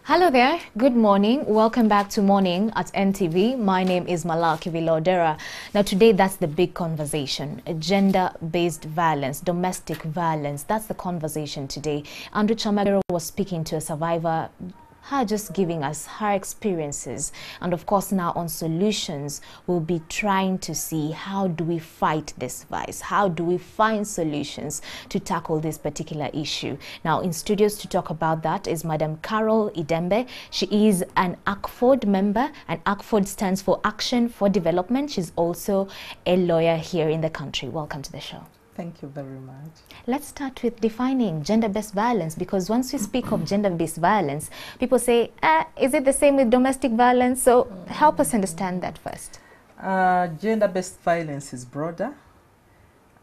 Hello there, good morning. Welcome back to Morning at NTV. My name is Malaki Vilodera. Now today that's the big conversation, gender-based violence, domestic violence. That's the conversation today. Andrew Chamagero was speaking to a survivor, her just giving us her experiences, and of course now on solutions we'll be trying to see how do we fight this vice, how do we find solutions to tackle this particular issue. Now in studios to talk about that is Madam Carol Idembe. She is an ACFOD member, and ACFOD stands for Action for Development. She's also a lawyer here in the country. Welcome to the show. Thank you very much. Let's start with defining gender-based violence, because once we speak of gender-based violence, people say, is it the same with domestic violence? So help us understand that first. Gender-based violence is broader,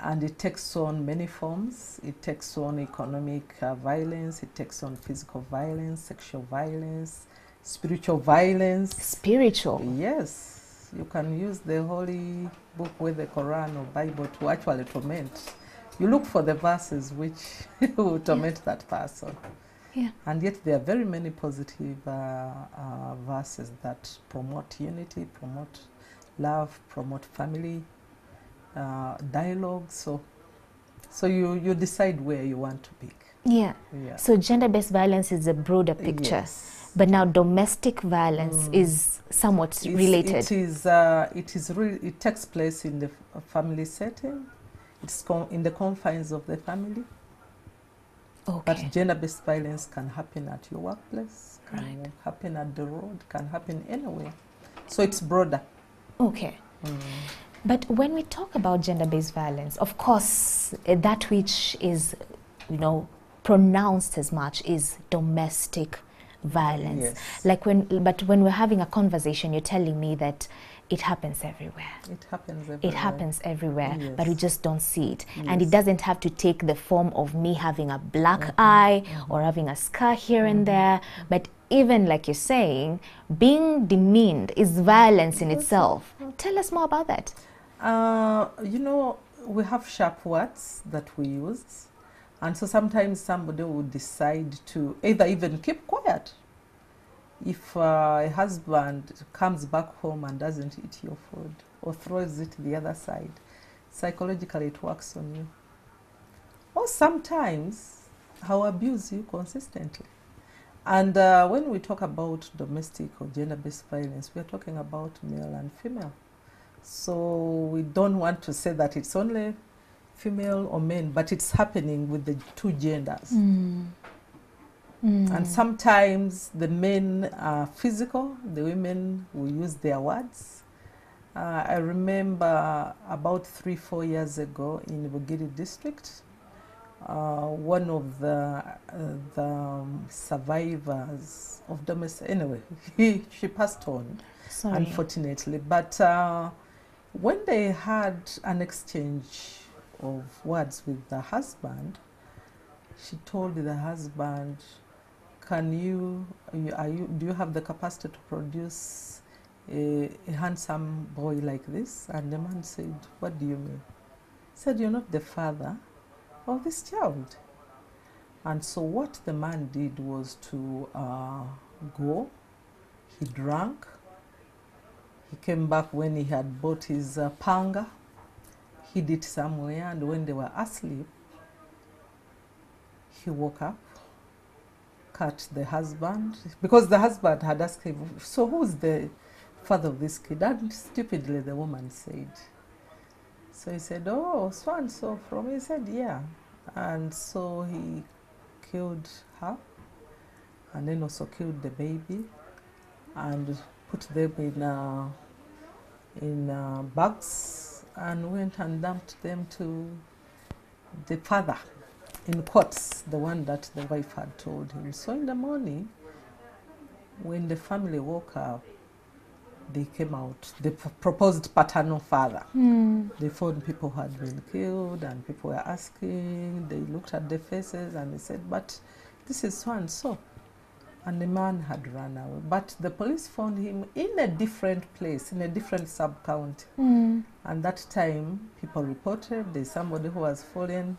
and it takes on many forms. It takes on economic violence, it takes on physical violence, sexual violence, spiritual violence. Spiritual? Yes. You can use the holy book with the Quran or Bible to actually torment. You look for the verses which will torment that person. Yeah. And yet there are very many positive verses that promote unity, promote love, promote family, dialogue. So you decide where you want to pick. Yeah. Yeah. So gender-based violence is a broader picture. Yes. But now domestic violence is somewhat related. It takes place in the family setting. It's in the confines of the family. Okay. But gender-based violence can happen at your workplace, can happen at the road, can happen anywhere. So it's broader. Okay. But when we talk about gender-based violence, of course, that which is, pronounced as much is domestic violence. Yes. But when we're having a conversation, you're telling me that it happens everywhere. It happens everywhere. It happens everywhere, Yes. but we just don't see it. Yes. And it doesn't have to take the form of me having a black eye or having a scar here and there. But even like you're saying, being demeaned is violence in itself. Tell us more about that. We have sharp words that we use. And so sometimes somebody would decide to either even keep quiet. If a husband comes back home and doesn't eat your food or throws it the other side, psychologically it works on you. Or sometimes he'll abuse you consistently. And when we talk about domestic or gender-based violence, we are talking about male and female. So we don't want to say that it's only female or men, but it's happening with the two genders. And sometimes the men are physical, the women will use their words. I remember about 3-4 years ago in Bugiri district, one of the survivors of domestic, anyway, she passed on, unfortunately. But when they had an exchange of words with the husband, she told the husband, do you have the capacity to produce a handsome boy like this? And the man said, what do you mean? He said, you're not the father of this child. And so what the man did was to go, he drank, he came back when he had bought his panga, hid it somewhere, and when they were asleep, he woke up, cut the husband, because the husband had asked him, so who's the father of this kid? And stupidly the woman said. So he said, oh, so and so from, he said, yeah. And so he killed her, and then also killed the baby, and put them in bags, and went and dumped them to the father, in quotes, the one that the wife had told him. So in the morning, when the family woke up, they came out, the proposed paternal father. They found people who had been killed, and people were asking, they looked at the faces, and they said, but this is so and so. And the man had run away. But the police found him in a different place, in a different sub-county. And that time, people reported there's somebody who was fallen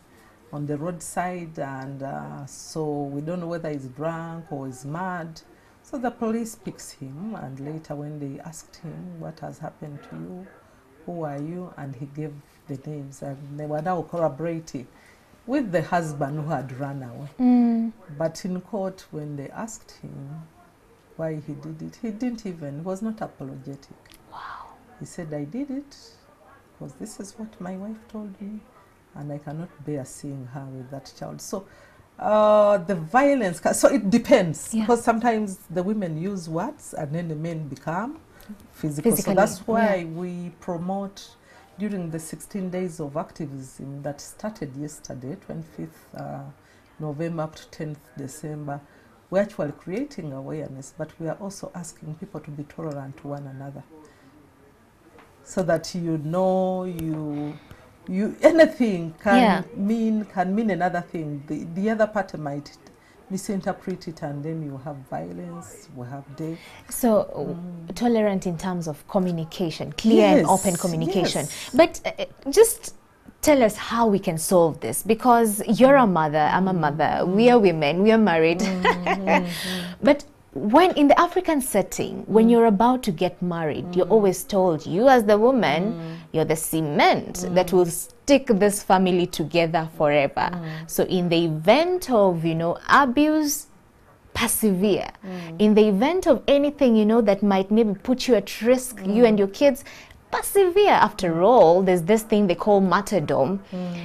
on the roadside, and so we don't know whether he's drunk or he's mad. So the police picks him, and later when they asked him, what has happened to you? Who are you? And he gave the names, and they were now corroborating with the husband who had run away. But in court, when they asked him why he did it, he was not apologetic. Wow. He said, I did it because this is what my wife told me, and I cannot bear seeing her with that child. So the violence, so it depends, because sometimes the women use words and then the men become physical. So that's why we promote during the 16 days of activism that started yesterday, 25th November up to 10th December. We're actually creating awareness, but we are also asking people to be tolerant to one another, so that anything can mean another thing. The other party might misinterpret it, and then you have violence, we have death. So tolerant in terms of communication, clear and open communication. But just tell us how we can solve this, because you're a mother, I'm a mother, we are women, we are married. But when in the African setting, when you're about to get married, you're always told, you as the woman, you're the cement that will stick this family together forever. So in the event of, abuse, persevere. In the event of anything, that might maybe put you at risk, you and your kids, persevere. After all, there's this thing they call martyrdom.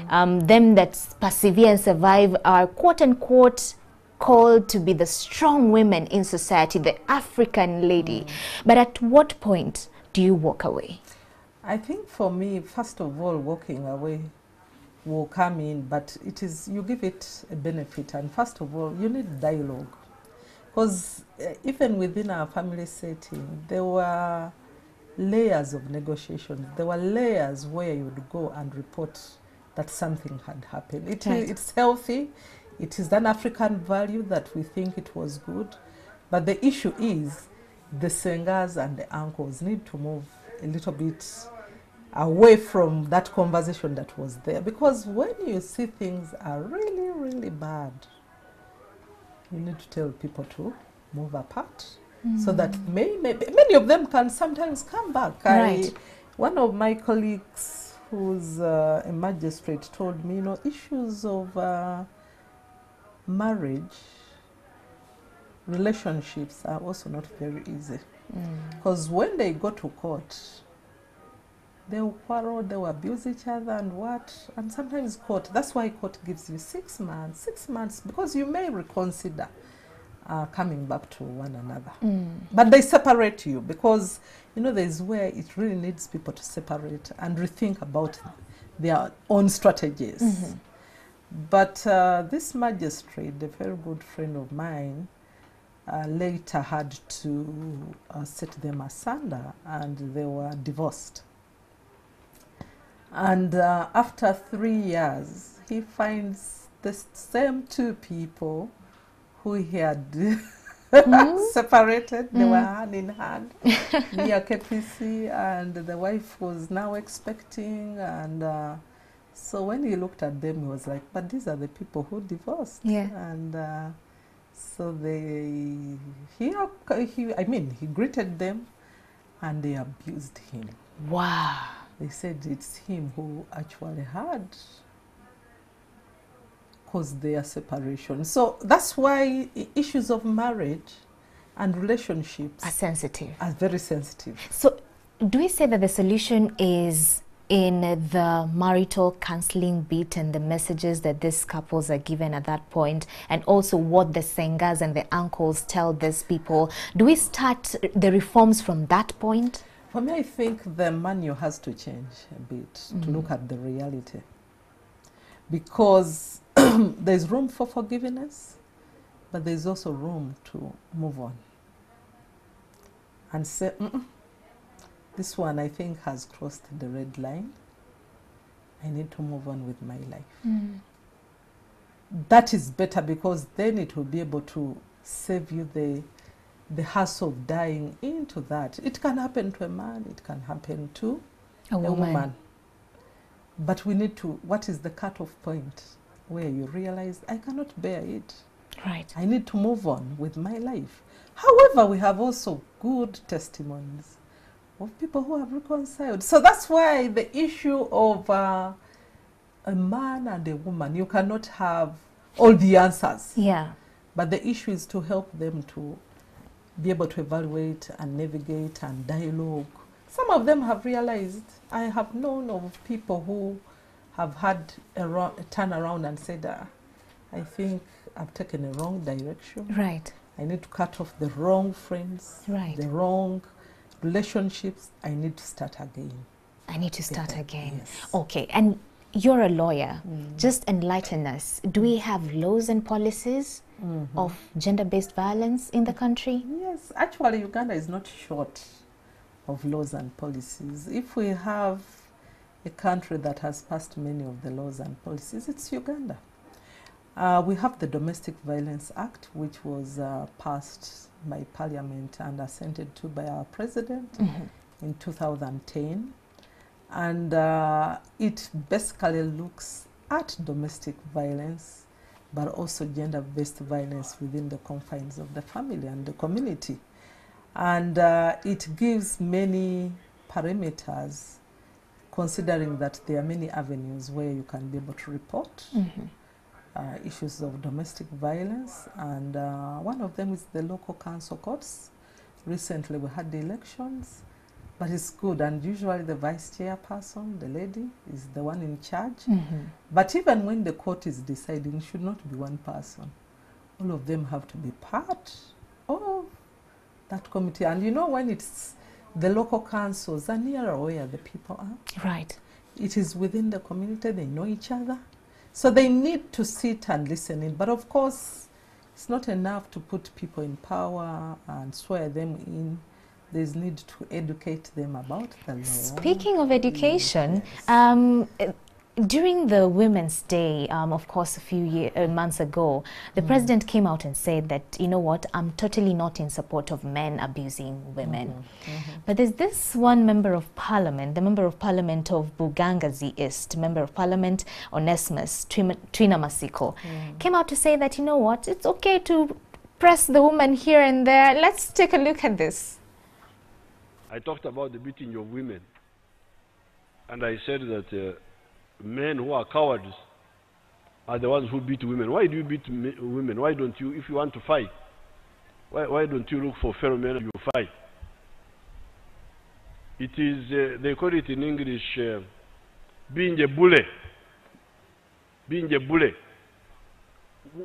Them that persevere and survive are quote unquote called to be the strong women in society, the African lady. But at what point do you walk away? I think for me, first of all, walking away will come in, but it is, you give it a benefit, and first of all, you need dialogue. Because even within our family setting, there were layers of negotiations. There were layers where you would go and report that something had happened. It's healthy. It is an African value that we think it was good. But the issue is the sengas and the uncles need to move a little bit away from that conversation that was there. Because when you see things are really, really bad, you need to tell people to move apart. So that many of them can sometimes come back. Right. One of my colleagues who's a magistrate told me, issues of marriage, relationships are also not very easy. Because when they go to court, they will quarrel, they will abuse each other and sometimes court, that's why court gives you 6 months, because you may reconsider coming back to one another. But they separate you, because there's where it really needs people to separate and rethink about their own strategies. But this magistrate, a very good friend of mine, later had to set them asunder, and they were divorced. And after 3 years, he finds the same 2 people who he had separated. They were hand in hand near KPC, and the wife was now expecting. And so when he looked at them, he was like, but these are the people who divorced. And so he greeted them, and they abused him. Wow. They said it's him who actually had caused their separation. So that's why issues of marriage and relationships Are sensitive. Are very sensitive. So do we say that the solution is in the marital counseling bit and the messages that these couples are given at that point, and also what the sengas and the uncles tell these people? Do we start the reforms from that point? For me, I think the manual has to change a bit to look at the reality. Because there's room for forgiveness, but there's also room to move on. And say, this one I think has crossed the red line. I need to move on with my life. That is better, because then it will be able to save you the hassle of dying into that. It can happen to a man, it can happen to a woman. But we need to, what is the cutoff point where you realize I cannot bear it? Right. I need to move on with my life. However, we have also good testimonies of people who have reconciled. So that's why the issue of a man and a woman, you cannot have all the answers. Yeah. But the issue is to help them to be able to evaluate and navigate and dialogue. Some of them have realized, I have known of people who have had a turnaround and said, I think I've taken a wrong direction. Right. I need to cut off the wrong friends, Right. the wrong relationships. I need to start again. I need to start again. Yes. Okay, and you're a lawyer. Just enlighten us. Do we have laws and policies of gender-based violence in the country? Yes, actually Uganda is not short of laws and policies. If we have a country that has passed many of the laws and policies, it's Uganda. We have the Domestic Violence Act, which was passed by Parliament and assented to by our President in 2010. And it basically looks at domestic violence, but also gender-based violence within the confines of the family and the community. And it gives many parameters, considering that there are many avenues where you can be able to report issues of domestic violence. And one of them is the local council courts. Recently we had the elections, but it's good. And usually the vice chairperson, the lady, is the one in charge. But even when the court is deciding, it should not be one person. All of them have to be part of that committee. And you know, when it's the local councils are nearer where the people are. Right. It is within the community, they know each other. So they need to sit and listen in. But of course, it's not enough to put people in power and swear them in. There's need to educate them about the law. Speaking of education, during the Women's Day, of course, a few months ago, the president came out and said that, you know what, I'm totally not in support of men abusing women. But there's this one member of parliament, the member of parliament of Bugangazi East, member of parliament Onesmus, Twina Masiko, came out to say that, you know what, it's okay to press the woman here and there. Let's take a look at this. I talked about the beating of women, and I said that men who are cowards are the ones who beat women. Why do you beat women? Why don't you, if you want to fight, why don't you look for fellow men and you fight? It is, they call it in English, being a bully. Being a bully.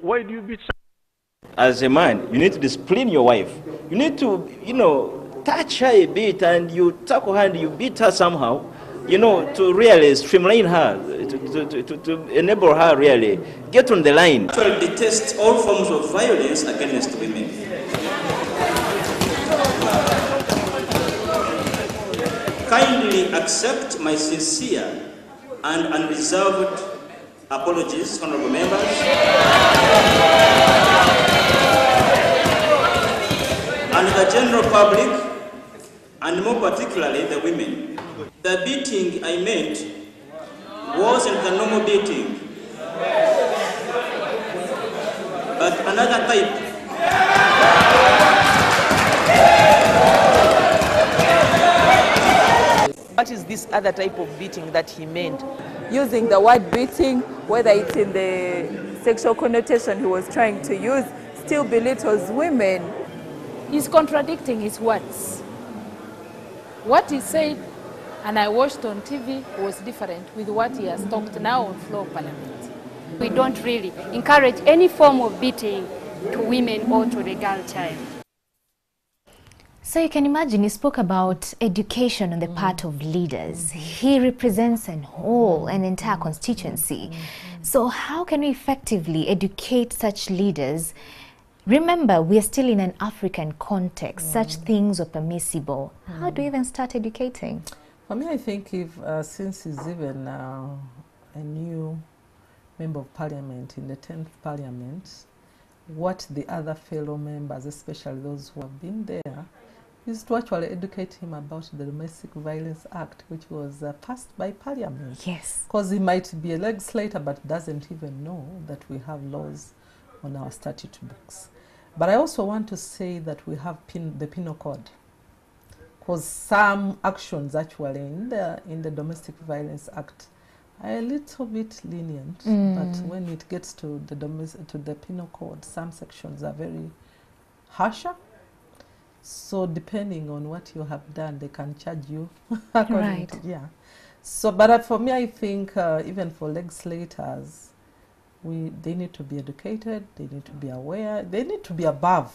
Why do you beat someone? As a man, you need to discipline your wife. You need to, you know, touch her a bit, and you tackle her and you beat her somehow, you know, to really streamline her, to enable her really get on the line. I will detest all forms of violence against women. Kindly accept my sincere and unreserved apologies, honorable members, and the general public, and more particularly the women. The beating I meant wasn't the normal beating, but another type. What is this other type of beating that he meant? Using the word beating, whether it's in the sexual connotation he was trying to use, still belittles women. He's contradicting his words. What he said, and I watched on TV, was different with what he has talked now on floor of parliament. We don't really encourage any form of beating to women or to the girl child. So you can imagine, he spoke about education on the part of leaders. He represents an entire constituency. So how can we effectively educate such leaders? Remember, we are still in an African context. Such things are permissible. How do we even start educating? For me, I think if, since he's even a new member of parliament in the 10th parliament, what the other fellow members, especially those who have been there, is to actually educate him about the Domestic Violence Act, which was passed by parliament. Yes. Because he might be a legislator but doesn't even know that we have laws on our statute books. But I also want to say that we have the penal code, because some actions actually in the Domestic Violence Act are a little bit lenient, but when it gets to the penal code, some sections are very harsher. So depending on what you have done, they can charge you according to, yeah. So, but for me, I think even for legislators, they need to be educated, they need to be aware, they need to be above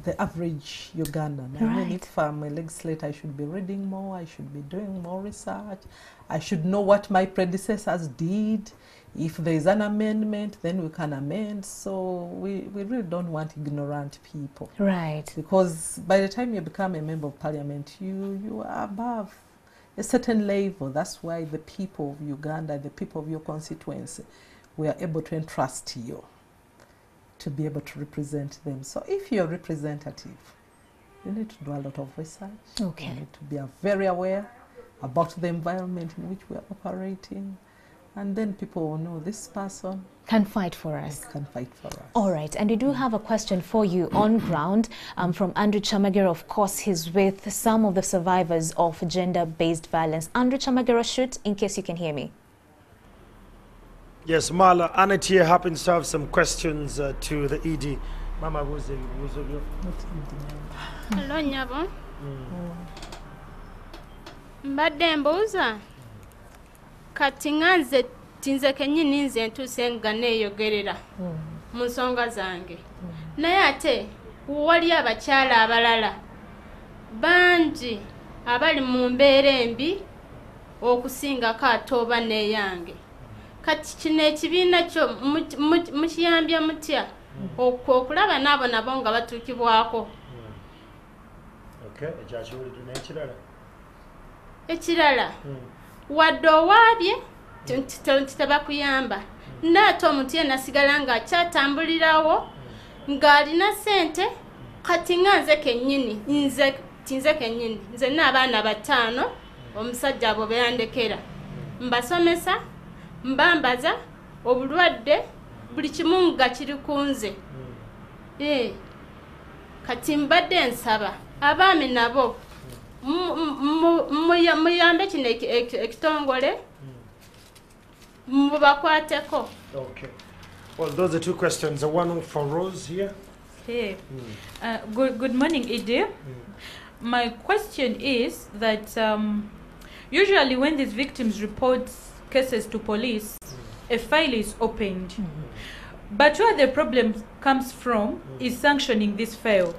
the average Ugandan. I mean, if I'm a legislator, I should be reading more, I should be doing more research, I should know what my predecessors did. If there is an amendment, then we can amend. So we really don't want ignorant people. Right. Because by the time you become a member of parliament, you are above a certain level. That's why the people of Uganda, the people of your constituency, we are able to entrust you to be able to represent them. So if you're representative, you need to do a lot of research. Okay. You need to be very aware about the environment in which we are operating. And then people will know this person can fight for us. Can fight for us. All right. And we do have a question for you on ground from Andrew Chamagero. Of course, he's with some of the survivors of gender-based violence. Andrew Chamagero, shoot, in case you can hear me. Yes, Marla, Annette here happens to have some questions to the ED. Mama, who's in? Hello, Nyabo. Mbadde mbuuza kati nga nze tinze kennyini nze ntuuse nga neeyogerera mu nsonga zange naye ate wali abakyala abalala bangi abali mu mbeera embi okusingako ate oba neeyange kati kino ekibiina kyo mukiyambye mutya okulaba n'abo nabo nga batuukibwako ekirala wadde owaabye tebakuyamba naate omuntu yenna asigala ng'akyatambulirawo ng'alina ssente kati nga nze kennyini tinze kennyini nze n'abaana 5 omusajja abo beyandekera mbasomesa mbambaza obulwadde buli kimu nga kiri ku nze kati mbadde nsaba abaami nabo muyambe kino ekitongole mubakwateko. Okay. Well, those are 2 questions. One for Rose here. Hey. Good morning, Edie. My question is that usually when these victims report cases to police, a file is opened. But where the problem comes from is sanctioning this file.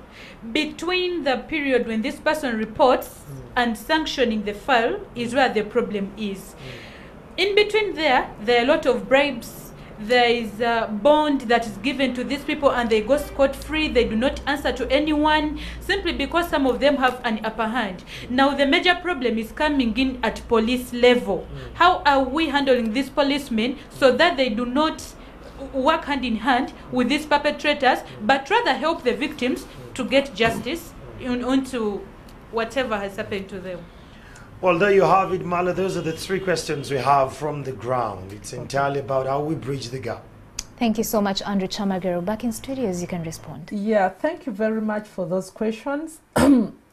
Between the period when this person reports and sanctioning the file is where the problem is. In between there are a lot of bribes. There is a bond that is given to these people and they go scot-free. They do not answer to anyone simply because some of them have an upper hand. Now the major problem is coming in at police level. How are we handling these policemen so that they do not work hand in hand with these perpetrators, but rather help the victims to get justice onto whatever has happened to them? Well, there you have it, Marla. Those are the 3 questions we have from the ground. It's entirely about how we bridge the gap. Thank you so much, Andrew Chamagero. Back in studios, you can respond. Yeah, thank you very much for those questions.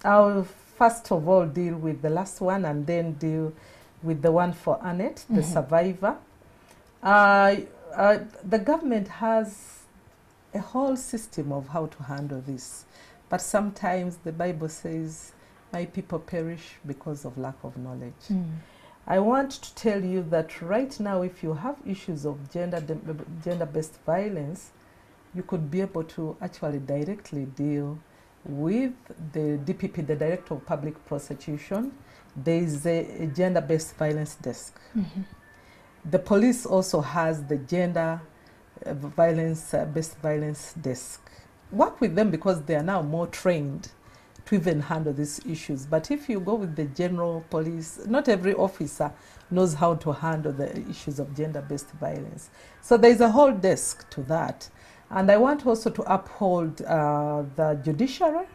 I'll first of all deal with the last one and then deal with the one for Annette, the survivor. The government has a whole system of how to handle this, but sometimes the Bible says, my people perish because of lack of knowledge. I want to tell you that right now, if you have issues of gender-based violence, you could be able to actually directly deal with the DPP, the Director of Public Prosecution. There is a gender-based violence desk. The police also has the gender-based violence desk. Work with them because they are now more trained to even handle these issues. But if you go with the general police, not every officer knows how to handle the issues of gender-based violence. So there is a whole desk to that. And I want also to uphold the judiciary,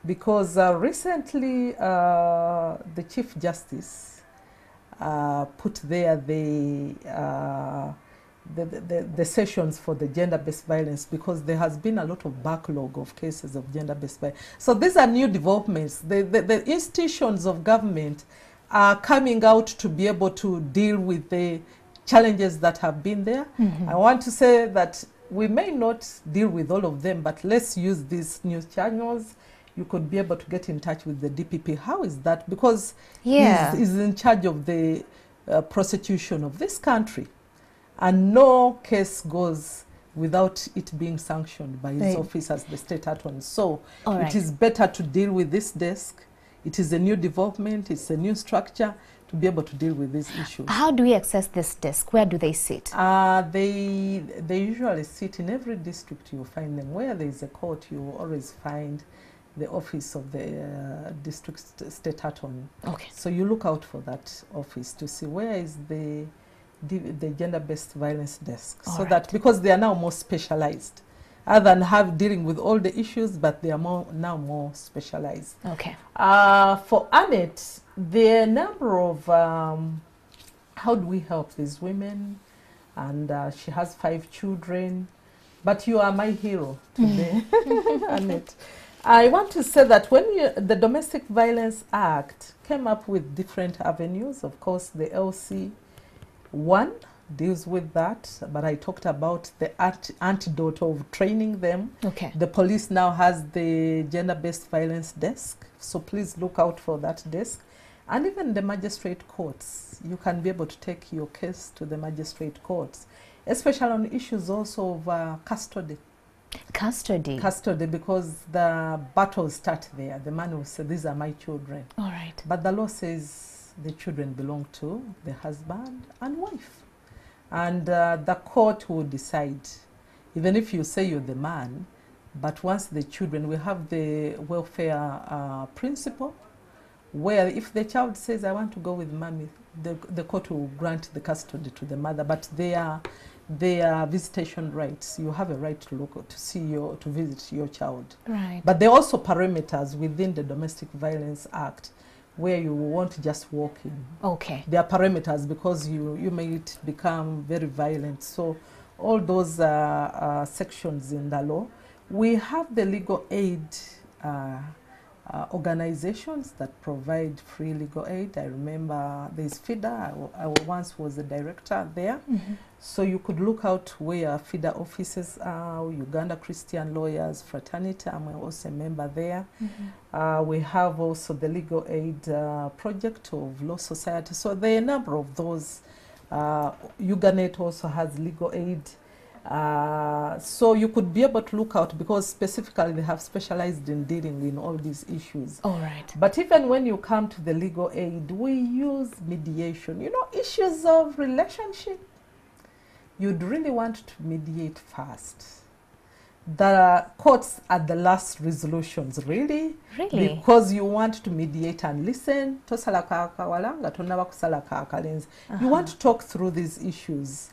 because recently the Chief Justice put there the the sessions for the gender-based violence, because there has been a lot of backlog of cases of gender-based violence. So these are new developments. The institutions of government are coming out to be able to deal with the challenges that have been there. I want to say that we may not deal with all of them, but let's use these news channels. You could be able to get in touch with the DPP. How is that? Because he's in charge of the prosecution of this country. And no case goes without it being sanctioned by his office as the state attorney. So it is better to deal with this desk. It is a new development, it's a new structure to be able to deal with these issues. How do we access this desk? Where do they sit? They usually sit in every district. You find them. Where there is a court, you will always find the office of the district state attorney. Okay. So you look out for that office to see where is the gender-based violence desk, so that, because they are now more specialized, other than dealing with all the issues, but they are now more specialized. Okay. For Annette, there are a number of how do we help these women, and she has 5 children, but you are my hero today, Annette. I want to say that when the Domestic Violence Act came up with different avenues, of course, the LC one deals with that, but I talked about the antidote of training them. Okay. The police now has the gender-based violence desk, so please look out for that desk. And even the magistrate courts, you can be able to take your case to the magistrate courts, especially on issues also of custody. Custody? Custody, because the battles start there. The man will say, these are my children. All right. But the law says the children belong to the husband and wife. And the court will decide, even if you say you're the man, but once the children, we have the welfare principle, where if the child says, I want to go with mommy, the court will grant the custody to the mother, but they are visitation rights. You have a right to look to see to visit your child. Right. But there are also parameters within the Domestic Violence Act where you won't just walk in. Okay. There are parameters, because you may become very violent. So all those sections in the law. We have the legal aid organizations that provide free legal aid. I remember there's FIDA. I once was the director there. So you could look out where FIDA offices are, Uganda Christian Lawyers Fraternity. I'm also a member there. We have also the legal aid project of Law Society. So there are a number of those. Uganet also has legal aid. So you could be able to look out, because specifically they have specialized in dealing in all these issues. All right. But even when you come to the legal aid, we use mediation. You know, issues of relationship, you'd really want to mediate first. The courts are the last resolutions, really. Really? Because you want to mediate and listen. You want to talk through these issues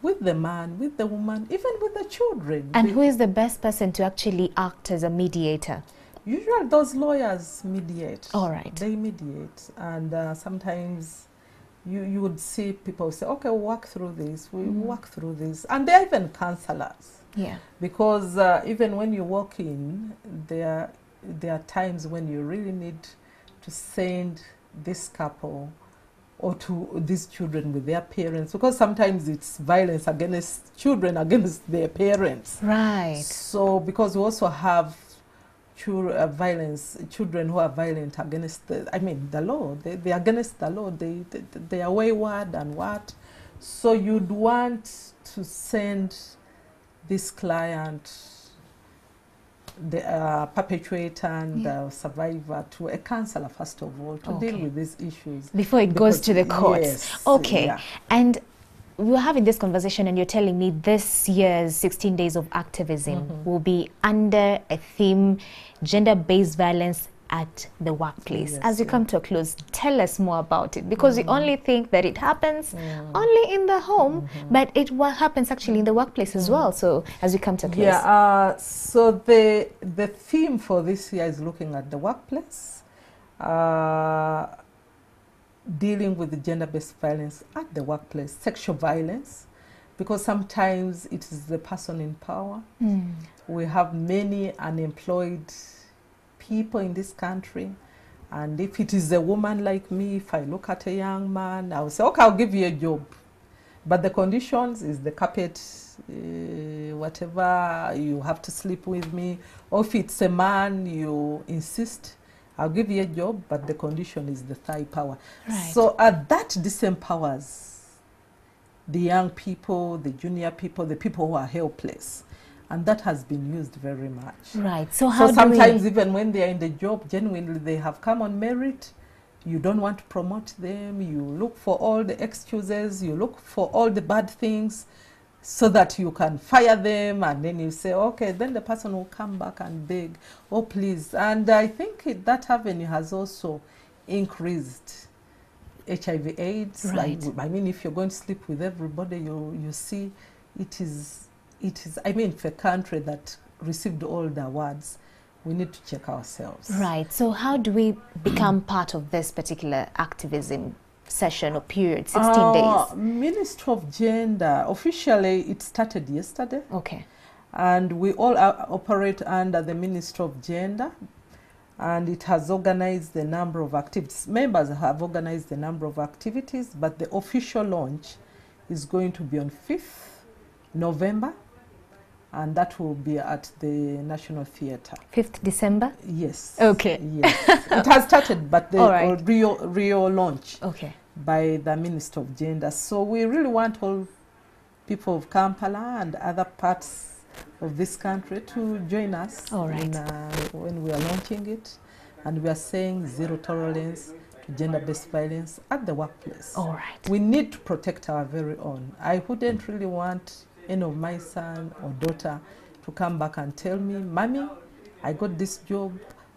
with the man, with the woman, even with the children. And who is the best person to actually act as a mediator? Usually those lawyers mediate. All right. They mediate. And sometimes you would see people say, okay, we'll work through this, we work through this. And they're even counselors. Yeah. Because even when you walk in, there are times when you really need to send this couple or to these children with their parents, because sometimes it's violence against children, against their parents. Right. So because we also have children who are violent against the law. They're against the law. They are wayward and what. So you'd want to send this client, the perpetrator and the survivor, to a counselor first of all to deal with these issues before it goes to the courts. Yes, okay. Yeah. And we're having this conversation and you're telling me this year's 16 days of activism will be under a theme, gender-based violence at the workplace. As you come to a close, tell us more about it, because we only think that it happens only in the home, but it happens actually in the workplace as well. So as we come to a close. Yeah, so the theme for this year is looking at the workplace, dealing with the gender-based violence at the workplace, sexual violence, because sometimes it is the person in power. Mm. We have many unemployed people in this country. And if it is a woman like me, if I look at a young man, I will say, okay, I'll give you a job. But the conditions is the carpet, whatever, you have to sleep with me. Or if it's a man, you insist, I'll give you a job, but the condition is the thigh power. Right. So that disempowers the young people, the junior people, the people who are helpless. And that has been used very much. Right. So how sometimes even when they are in the job, genuinely they have come on merit, you don't want to promote them, you look for all the excuses, you look for all the bad things so that you can fire them, and then you say, okay, then the person will come back and beg, oh please. And I think that avenue has also increased HIV AIDS. Right. Like, I mean, if you're going to sleep with everybody, you see, it is, I mean, for a country that received all the awards, we need to check ourselves. Right. So how do we become part of this particular activism session or period, 16 days? Ministry of Gender, officially it started yesterday. Okay. And we all operate under the Ministry of Gender. And it has organized the number of activities. Members have organized the number of activities, but the official launch is going to be on 5th November. And that will be at the National Theatre. 5th December? Yes. Okay. Yes. It has started, but the real launch by the Minister of Gender. So we really want all people of Kampala and other parts of this country to join us when we are launching it. And we are saying zero tolerance to gender-based violence at the workplace. All right. We need to protect our very own. I wouldn't really want any of my son or daughter to come back and tell me, Mommy, I got this job,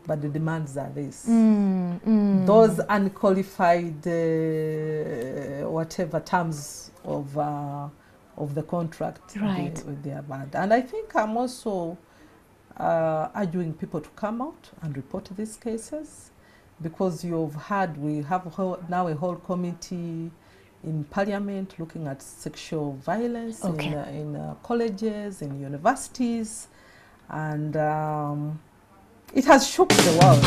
but the demands are this. Those unqualified, whatever terms of the contract, they are bad. And I think I'm also urging people to come out and report these cases, because you've heard we have now a whole committee in Parliament looking at sexual violence in colleges, in universities, and it has shook the world.